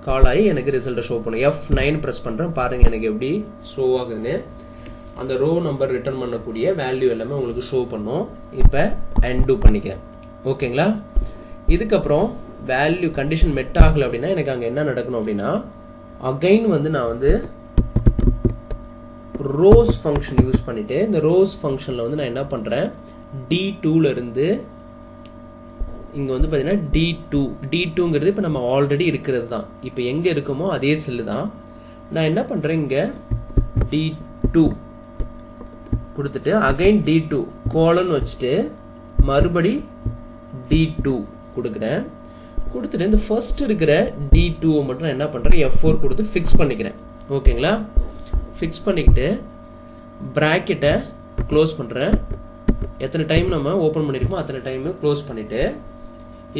கால் ஆகி எனக்கு ரிசல்ட்டை ஷோ பண்ணும். F9 ப்ரெஸ் பண்ணுறேன். பாருங்கள் எனக்கு எப்படி ஷோ ஆகுதுன்னு. அந்த ரோ நம்பர் ரிட்டர்ன் பண்ணக்கூடிய வேல்யூ எல்லாமே உங்களுக்கு ஷோ பண்ணும். இப்போ அன்டூ பண்ணிக்கிறேன். ஓகேங்களா? இதுக்கப்புறம் வேல்யூ கண்டிஷன் மெட் ஆகலை அப்படின்னா எனக்கு அங்கே என்ன நடக்கணும் அப்படின்னா அகைன் வந்து நான் வந்து ரோஸ் ஃபங்க்ஷன் யூஸ் பண்ணிவிட்டு இந்த ரோஸ் ஃபங்க்ஷனில் வந்து நான் என்ன பண்ணுறேன், D2ல இருந்து இங்கே வந்து பார்த்தீங்கன்னா D2ங்கிறது இப்போ நம்ம ஆல்ரெடி இருக்கிறது தான். இப்போ எங்கே இருக்குமோ அதே செல்லு தான். நான் என்ன பண்ணுறேன், இங்கே D2 கொடுத்துட்டு அகைன் D2 கோலன் வச்சுட்டு மறுபடி D2 கொடுக்குறேன். கொடுத்துட்டு இந்த ஃபர்ஸ்ட் இருக்கிற D2 மட்டும் நான் என்ன பண்ணுறேன், F4 கொடுத்து ஃபிக்ஸ் பண்ணிக்கிறேன். ஓகேங்களா? ஃபிக்ஸ் பண்ணிக்கிட்டு ப்ராக்கெட்டை க்ளோஸ் பண்ணுறேன். எத்தனை டைம் நம்ம ஓப்பன் பண்ணியிருக்கோமோ அத்தனை டைமு க்ளோஸ் பண்ணிவிட்டு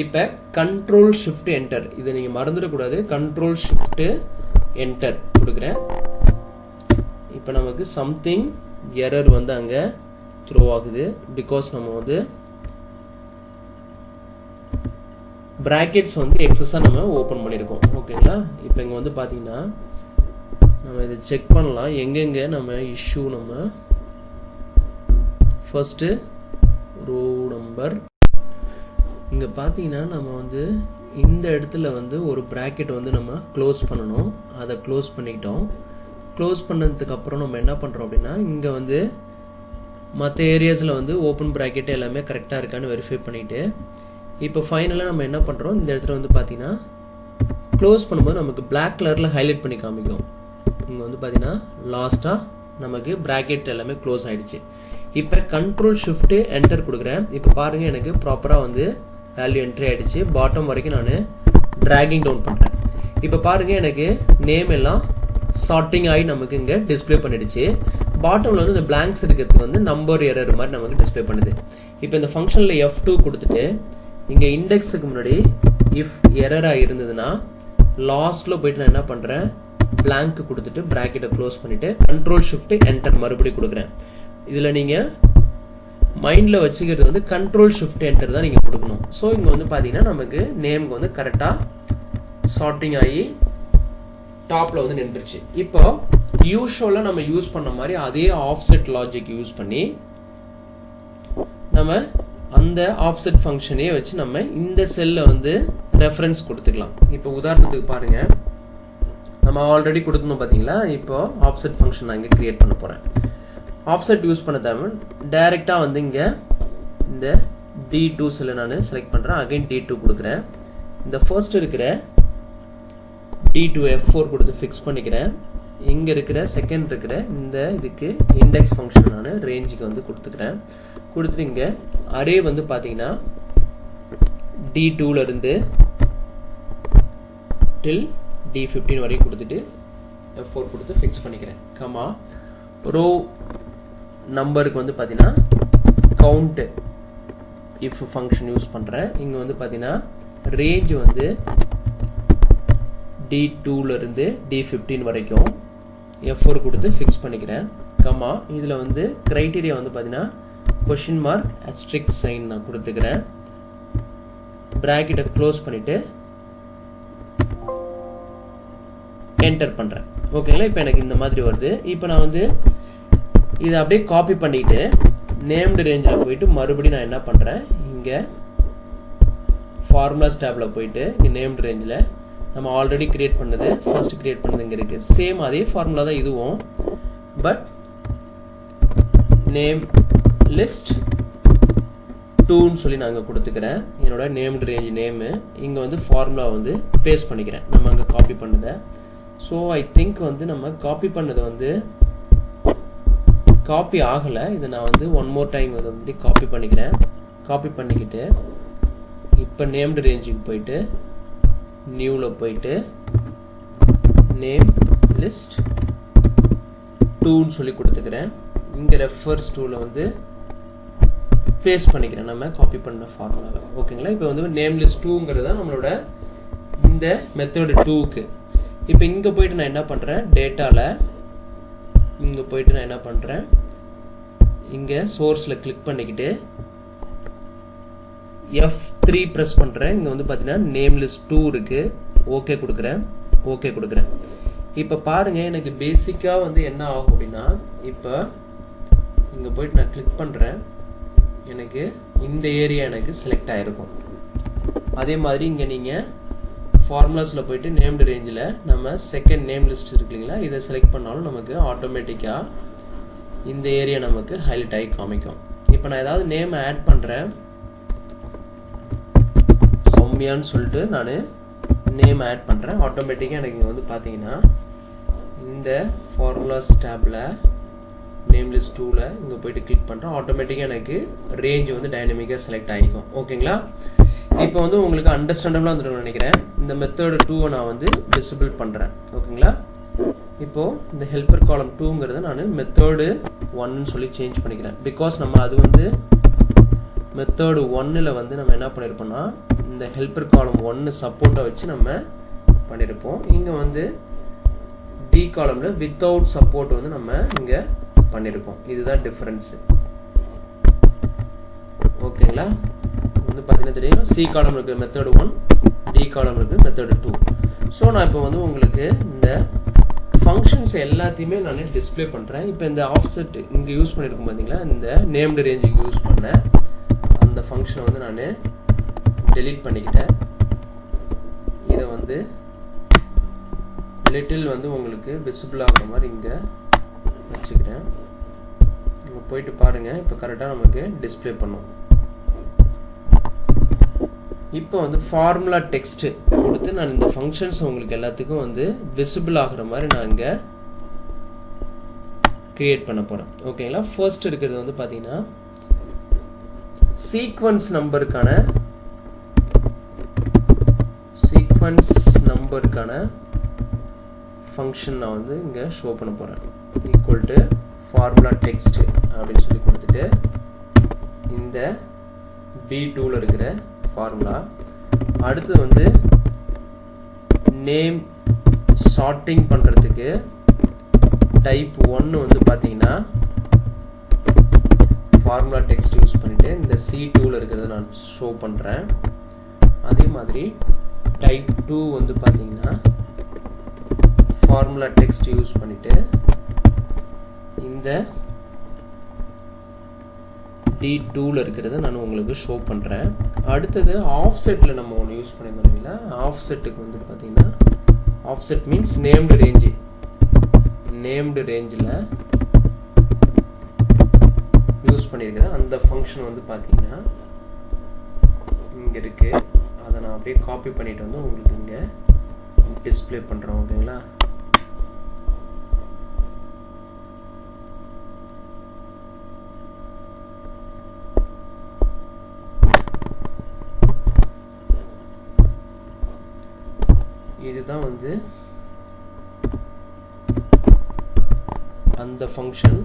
இப்போ கண்ட்ரோல் ஷிஃப்ட் என்டர், இதை நீங்கள் மறந்துடக்கூடாது. கண்ட்ரோல் ஷிஃப்ட் என்டர் கொடுக்குறேன். இப்போ நமக்கு சம்திங் எரர் வந்து அங்கே த்ரோ ஆகுது. பிகாஸ் நம்ம வந்து பிராக்கெட்ஸ் வந்து எக்ஸஸாக நம்ம ஓப்பன் பண்ணியிருக்கோம். ஓகேங்களா? இப்போ இங்கே வந்து பார்த்தீங்கன்னா நம்ம இதை செக் பண்ணலாம் எங்கெங்கே நம்ம இஷ்யூ. நம்ம ஃபர்ஸ்ட்டு ரோ நம்பர் இங்கே பார்த்தீங்கன்னா நம்ம வந்து இந்த இடத்துல வந்து ஒரு ப்ராக்கெட் வந்து நம்ம க்ளோஸ் பண்ணணும். அதை க்ளோஸ் பண்ணிக்கிட்டோம். க்ளோஸ் பண்ணதுக்கப்புறம் நம்ம என்ன பண்ணுறோம் அப்படின்னா இங்கே வந்து மற்ற ஏரியாஸில் வந்து ஓப்பன் ப்ராக்கெட் எல்லாமே கரெக்டாக இருக்கான்னு வெரிஃபை பண்ணிவிட்டு இப்போ ஃபைனலாக நம்ம என்ன பண்ணுறோம், இந்த இடத்துல வந்து பார்த்தீங்கன்னா க்ளோஸ் பண்ணும்போது நமக்கு பிளாக் கலரில் ஹைலைட் பண்ணி காமிக்கும். இங்கே வந்து பார்த்தீங்கன்னா லாஸ்ட்டாக நமக்கு ப்ராக்கெட் எல்லாமே க்ளோஸ் ஆகிடுச்சு. இப்போ கண்ட்ரோல் ஷிஃப்ட்டு என்டர் கொடுக்குறேன். இப்போ பாருங்கள் எனக்கு ப்ராப்பராக வந்து வேல்யூ என்ட்ரி ஆகிடுச்சு. பாட்டம் வரைக்கும் நான் ட்ராகிங் டவுன் பண்ணுறேன். இப்போ பாருங்கள் எனக்கு நேம் எல்லாம் சார்ட்டிங் ஆகி நமக்கு இங்கே டிஸ்பிளே பண்ணிடுச்சு. பாட்டமில் வந்து இந்த பிளாங்க்ஸ் இருக்கிறதுக்கு வந்து நம்பர் எரர் மாதிரி நமக்கு டிஸ்பிளே பண்ணுது. இப்போ இந்த ஃபங்க்ஷனில் F2 கொடுத்துட்டு இங்கே இண்டெக்ஸுக்கு முன்னாடி இஃப் எரராக இருந்ததுன்னா லாஸ்ட்டில் போயிட்டு நான் என்ன பண்ணுறேன், பிளாங்க் கொடுத்துட்டு ப்ராக்கெட்டை க்ளோஸ் பண்ணிவிட்டு கண்ட்ரோல் ஷிஃப்ட்டு என்டர் மறுபடியும் கொடுக்குறேன். இதில் நீங்கள் மைண்டில் வச்சுக்கிறது வந்து கண்ட்ரோல் ஷிஃப்ட் என்டர் தான் நீங்கள் கொடுக்கணும். ஸோ இங்கே வந்து பார்த்தீங்கன்னா நமக்கு நேமுக்கு வந்து கரெக்டாக சார்ட்டிங் ஆகி டாப்பில் வந்து நின்றுச்சு. இப்போ யூஷுவலாக நம்ம யூஸ் பண்ண மாதிரி அதே ஆஃப்செட் லாஜிக் யூஸ் பண்ணி நம்ம அந்த ஆஃப்செட் ஃபங்க்ஷனே வச்சு நம்ம இந்த செல்லில் வந்து ரெஃபரன்ஸ் கொடுத்துக்கலாம். இப்போ உதாரணத்துக்கு பாருங்கள், நம்ம ஆல்ரெடி கொடுத்துருந்தோம் பார்த்தீங்களா. இப்போ ஆஃப்செட் ஃபங்க்ஷன் நான் இங்கே க்ரியேட் பண்ண போகிறேன். ஆஃப்செட் யூஸ் பண்ண தேவை டைரெக்டாக வந்து இங்கே இந்த D2 செல்லை நான் செலக்ட் பண்ணுறேன். அகைன் D2 கொடுக்குறேன். இந்த ஃபர்ஸ்ட் இருக்கிற D2 F4 கொடுத்து ஃபிக்ஸ் பண்ணிக்கிறேன். இங்கே இருக்கிற செகண்ட் இருக்கிற இந்த இதுக்கு இண்டெக்ஸ் ஃபங்க்ஷன் நான் ரேஞ்சுக்கு வந்து கொடுத்துக்கிறேன். கொடுத்துட்டு இங்கே அரே வந்து பார்த்தீங்கன்னா D2 இருந்து till D15 வரைக்கும் கொடுத்துட்டு F4 கொடுத்து ஃபிக்ஸ் பண்ணிக்கிறேன். கமா ரோ நம்பருக்கு வந்து பார்த்தீங்கன்னா கவுண்ட் இஃப் ஃபங்க்ஷன் யூஸ் பண்ணுறேன். இங்கே வந்து பார்த்தீங்கன்னா ரேஞ்ச் வந்து D2 இருந்து D15 வரைக்கும் F4 கொடுத்து ஃபிக்ஸ் பண்ணிக்கிறேன். கமா இதில் வந்து க்ரைட்டீரியா வந்து பார்த்தீங்கன்னா கொஷின் மார்க் அஸ்ட்ரிக் சைன் நான் கொடுத்துக்கிறேன். ப்ராக்கெட்டை க்ளோஸ் பண்ணிவிட்டு என்டர் பண்ணுறேன். ஓகேங்களா, இப்போ எனக்கு இந்த மாதிரி வருது. இப்போ நான் வந்து இதை அப்படியே காப்பி பண்ணிட்டு நேம்டு ரேஞ்சில் போயிட்டு மறுபடியும் நான் என்ன பண்ணுறேன், இங்கே ஃபார்முலாஸ் டேபில் போயிட்டு இங்கே நேம்டு ரேஞ்சில் நம்ம ஆல்ரெடி கிரியேட் பண்ணது ஃபர்ஸ்ட் கிரியேட் பண்ணது இங்கே இருக்குது. சேம் அதே ஃபார்முலா தான் இதுவும், பட் நேம் லிஸ்ட் 2ன்னு சொல்லி நான் அங்கே கொடுத்துக்கிறேன். என்னோட நேம்டு ரேஞ்ச் நேமு இங்கே வந்து ஃபார்முலா வந்து பேஸ்ட் பண்ணிக்கிறேன் நம்ம அங்கே காப்பி பண்ணதை. ஸோ ஐ திங்க் வந்து நம்ம காப்பி பண்ணதை வந்து காப்பி ஆகலை. இதை நான் வந்து ஒன் மோர் டைம் இதை வந்து காப்பி பண்ணிக்கிறேன். காப்பி பண்ணிக்கிட்டு இப்போ நேம்டு ரேஞ்சுக்கு போயிட்டு நியூவில் போயிட்டு நேம் லிஸ்ட் 2ன்னு சொல்லி கொடுத்துக்கிறேன். இங்கே ரெஃபர்ஸ் 2ல வந்து பேஸ்ட் பண்ணிக்கிறேன் நம்ம காப்பி பண்ண ஃபார்முலாவை. ஓகேங்களா, இப்போ வந்து நேம் லிஸ்ட் 2ங்கிறது தான் நம்மளோட இந்த மெத்தட் 2க்கு. இப்போ இங்கே போயிட்டு நான் என்ன பண்ணுறேன், டேட்டாவில் இங்கே போயிட்டு நான் என்ன பண்ணுறேன், இங்கே சோர்ஸில் கிளிக் பண்ணிக்கிட்டு F3 ப்ரெஸ் பண்ணுறேன். இங்கே வந்து பார்த்தீங்கன்னா நேம் லிஸ்ட் 2 இருக்குது. ஓகே கொடுக்குறேன். ஓகே கொடுக்குறேன். இப்போ பாருங்கள், எனக்கு பேசிக்காக வந்து என்ன ஆகும் அப்படின்னா, இப்போ இங்கே போயிட்டு நான் கிளிக் பண்ணுறேன், எனக்கு இந்த ஏரியா எனக்கு செலக்ட் ஆகிருக்கும். அதே மாதிரி இங்கே நீங்கள் ஃபார்முலாஸில் போயிட்டு நேம்டு ரேஞ்சில் நம்ம செகண்ட் நேம் லிஸ்ட் இருக்கு இல்லைங்களா, இதை செலக்ட் பண்ணாலும் நமக்கு ஆட்டோமேட்டிக்காக இந்த ஏரியா நமக்கு ஹைலைட் ஆகி காமிக்கும். இப்போ நான் ஏதாவது நேம் ஆட் பண்ணுறேன், சௌமியான்னு சொல்லிட்டு நான் நேம் ஆட் பண்ணுறேன். ஆட்டோமேட்டிக்காக எனக்கு இங்கே வந்து பார்த்தீங்கன்னா இந்த ஃபார்முலாஸ் டேப்பில் நேம் லிஸ்ட் 2ல இங்கே போயிட்டு கிளிக் பண்ணுறேன். ஆட்டோமேட்டிக்காக எனக்கு ரேஞ்ச் வந்து டைனமிக்காக செலக்ட் ஆகிக்கும். ஓகேங்களா, இப்போ வந்து உங்களுக்கு அண்டர்ஸ்டாண்டபிளாக வந்துடும் நினைக்கிறேன். இந்த மெத்தட் 2 நான் வந்து விசிபிள் பண்ணுறேன். ஓகேங்களா, இப்போது இந்த ஹெல்ப்பர் காலம் 2ங்கிறத நான் மெத்தடு 1ன்னு சொல்லி சேஞ்ச் பண்ணிக்கிறேன். பிகாஸ் நம்ம அது வந்து மெத்தடு 1ல் வந்து நம்ம என்ன பண்ணியிருப்போம்னா இந்த ஹெல்ப்பர் காலம் 1 சப்போர்ட்டை வச்சு நம்ம பண்ணியிருப்போம். இங்கே வந்து டி காலமில் வித்தவுட் சப்போர்ட் வந்து நம்ம இங்கே பண்ணியிருக்கோம். இதுதான் டிஃப்ரென்ஸு. ஓகேங்களா, வந்து பார்த்தீங்கன்னா தெரியும், சி காலம் இருக்குது மெத்தட் 1, டி காலம் இருக்குது மெத்தட் 2. ஸோ நான் இப்போ வந்து உங்களுக்கு இந்த ஃபங்க்ஷன்ஸ் எல்லாத்தையுமே நான் டிஸ்பிளே பண்ணுறேன். இப்போ இந்த ஆஃப்செட் இங்கே யூஸ் பண்ணியிருக்கோம் பார்த்தீங்களா, இந்த நேம்டு ரேஞ்சுக்கு யூஸ் பண்ணேன் அந்த ஃபங்க்ஷனை வந்து நான் டெலீட் பண்ணிக்கிட்டேன். இதை வந்து லிட்டில் வந்து உங்களுக்கு விசிபிள் ஆகிற மாதிரி இங்கே வச்சுக்கிறேன். இங்கே போயிட்டு பாருங்கள், இப்போ கரெக்டாக நமக்கு டிஸ்பிளே பண்ணும். இப்போ வந்து ஃபார்முலா டெக்ஸ்ட்டு கொடுத்து நான் இந்த ஃபங்க்ஷன்ஸ் உங்களுக்கு எல்லாத்துக்கும் வந்து விசிபிள் ஆகிற மாதிரி நான் இங்கே கிரியேட் பண்ண போகிறேன். ஓகேங்களா, ஃபர்ஸ்ட் இருக்கிறது வந்து பார்த்தீங்கன்னா சீக்வன்ஸ் நம்பருக்கான ஃபங்க்ஷன் நான் வந்து இங்கே ஷோ பண்ண போகிறேன். ஈக்குவல் டு ஃபார்முலா டெக்ஸ்ட் அப்படின்னு சொல்லி கொடுத்துட்டு இந்த D2ல இருக்கிற ஃபார்முலா, அடுத்து வந்து நேம் சார்ட்டிங் பண்ணுறதுக்கு டைப் 1 வந்து பார்த்தீங்கன்னா ஃபார்முலா டெக்ஸ்ட் யூஸ் பண்ணிவிட்டு இந்த C2ல இருக்கிறத நான் ஷோ பண்ணுறேன். அதே மாதிரி டைப் 2 வந்து பார்த்தீங்கன்னா ஃபார்முலா டெக்ஸ்ட் யூஸ் பண்ணிவிட்டு இந்த D2ல இருக்கிறத நான் உங்களுக்கு ஷோ பண்ணுறேன். அடுத்தது ஆஃப்செட்டில் நம்ம ஒன்று யூஸ் பண்ணியிருந்தோம் இல்லைங்களா, ஆஃப்செட்டுக்கு வந்து பார்த்தீங்கன்னா ஆஃப்செட் மீன்ஸ் நேம்டு ரேஞ்சில் யூஸ் பண்ணியிருக்கிறேன். அந்த ஃபங்க்ஷன் வந்து பார்த்தீங்கன்னா இங்கே இருக்குது. அதை நான் அப்படியே காப்பி பண்ணிட்டு வந்து உங்களுக்கு இங்கே டிஸ்பிளே பண்ணுறோம். ஓகேங்களா, இதுதான் வந்து அந்த ஃபங்க்ஷன்.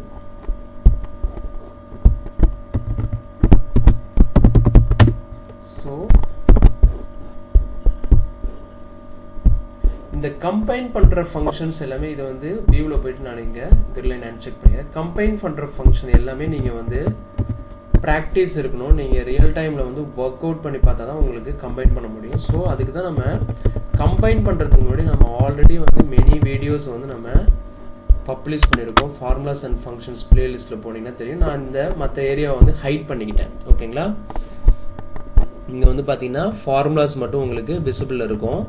ஸோ இந்த கம்பைன் பண்ணுற ஃபங்க்ஷன்ஸ் எல்லாமே இதை வந்து வியூவில் போயிட்டு நான் இங்கே இதில் நான் செக் பண்ணிக்கிறேன். கம்பைன் பண்ணுற ஃபங்க்ஷன் எல்லாமே நீங்கள் வந்து ப்ராக்டிஸ் இருக்கணும். நீங்கள் ரியல் டைமில் வந்து ஒர்க் அவுட் பண்ணி பார்த்தா தான் உங்களுக்கு கம்பைன் பண்ண முடியும். ஸோ அதுக்கு தான் நம்ம கம்பைன் பண்ணுறதுக்கு முன்னாடி நம்ம ஆல்ரெடி வந்து மெனி வீடியோஸ் வந்து நம்ம பப்ளிஷ் பண்ணியிருக்கோம். ஃபார்முலாஸ் அண்ட் ஃபங்க்ஷன்ஸ் பிளேலிஸ்ட்டில் போனீங்கன்னா தெரியும். நான் இந்த மற்ற ஏரியாவை வந்து ஹைட் பண்ணிக்கிட்டேன். ஓகேங்களா? இங்கே வந்து பார்த்தீங்கன்னா ஃபார்முலாஸ் மட்டும் உங்களுக்கு விசிபிள் இருக்கும்.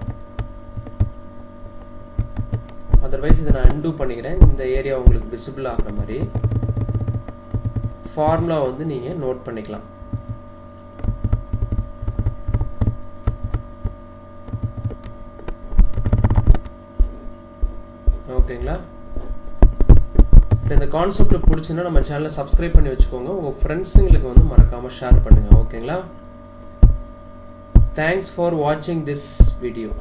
அதர்வைஸ் இதை நான் அன்டூ பண்ணிக்கிறேன். இந்த ஏரியா உங்களுக்கு விசிபிள் ஆகிற மாதிரி ஃபார்முலா வந்து நீங்கள் நோட் பண்ணிக்கலாம். ஓகேங்களா? இப்போ இந்த கான்செப்ட் பிடிச்சுன்னா நம்ம சேனலை சப்ஸ்கிரைப் பண்ணி வச்சுக்கோங்க. உங்கள் ஃப்ரெண்ட்ஸுங்களுக்கு வந்து மறக்காமல் ஷேர் பண்ணுங்கள். ஓகேங்களா? தேங்க்ஸ் ஃபார் வாட்சிங் திஸ் வீடியோ.